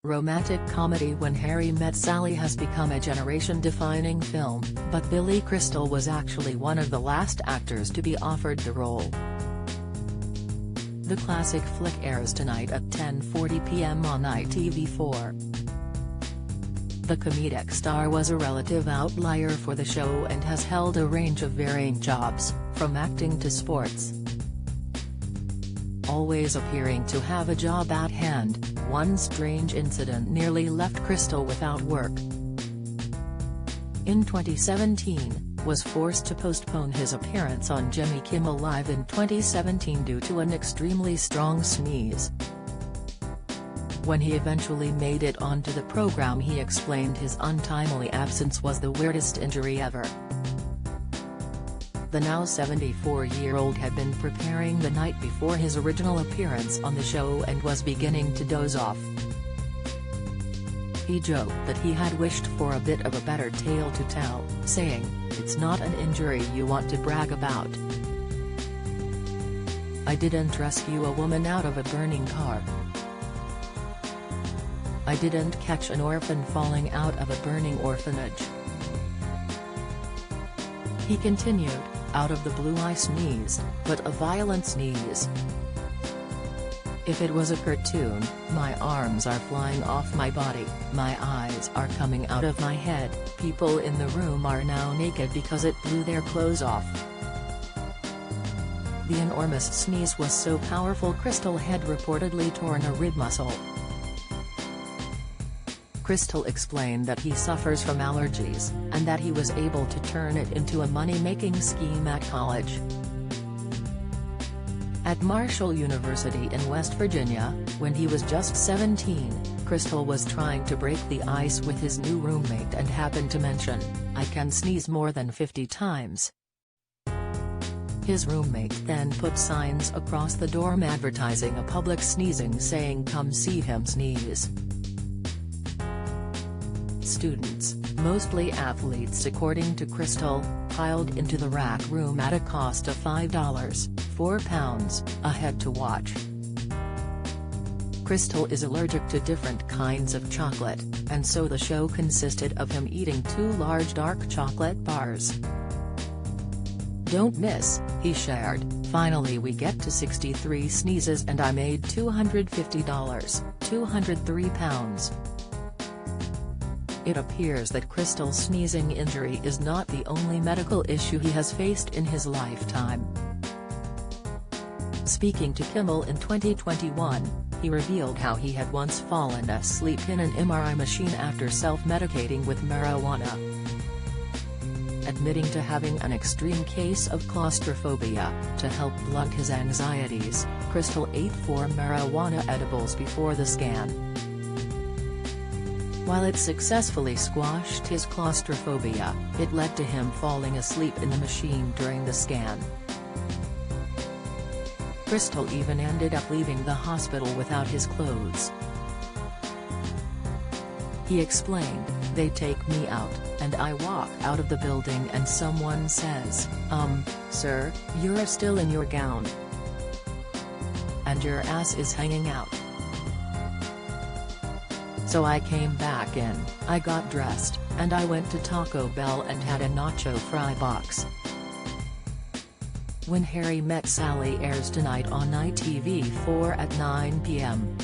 romantic comedy When Harry Met Sally has become a generation-defining film, but Billy Crystal was actually one of the last actors to be offered the role. The classic flick airs tonight at 10:40 p.m. on ITV4. The comedic star was a relative outlier for the show and has held a range of varying jobs, from acting to sports. Always appearing to have a job at hand, one strange incident nearly left Crystal without work. In 2017, was forced to postpone his appearance on Jimmy Kimmel Live in 2017 due to an extremely strong sneeze. When he eventually made it onto the program, he explained his untimely absence was the weirdest injury ever. The now 74-year-old had been preparing the night before his original appearance on the show and was beginning to doze off. He joked that he had wished for a bit of a better tale to tell, saying, "It's not an injury you want to brag about. I didn't rescue a woman out of a burning car. I didn't catch an orphan falling out of a burning orphanage." He continued, "Out of the blue I sneezed, but a violent sneeze. If it was a cartoon, my arms are flying off my body, my eyes are coming out of my head, people in the room are now naked because it blew their clothes off." The enormous sneeze was so powerful Crystal had reportedly torn a rib muscle. Crystal explained that he suffers from allergies, and that he was able to turn it into a money-making scheme at college. At Marshall University in West Virginia, when he was just 17, Crystal was trying to break the ice with his new roommate and happened to mention, "I can sneeze more than 50 times." His roommate then put signs across the dorm advertising a public sneezing saying "Come see him sneeze." Students, mostly athletes according to Crystal, piled into the rack room at a cost of $5, £4, a head to watch. Crystal is allergic to different kinds of chocolate, and so the show consisted of him eating 2 large dark chocolate bars. "Don't miss," he shared, "finally we get to 63 sneezes and I made $250, £203. It appears that Crystal's sneezing injury is not the only medical issue he has faced in his lifetime. Speaking to Kimmel in 2021, he revealed how he had once fallen asleep in an MRI machine after self-medicating with marijuana. Admitting to having an extreme case of claustrophobia, to help blunt his anxieties, Crystal ate 4 marijuana edibles before the scan. While it successfully squashed his claustrophobia, it led to him falling asleep in the machine during the scan. Crystal even ended up leaving the hospital without his clothes. He explained, "They take me out, and I walk out of the building and someone says, sir, you're still in your gown. And your ass is hanging out. So I came back in, I got dressed, and I went to Taco Bell and had a nacho fry box." When Harry Met Sally airs tonight on ITV4 at 9 p.m.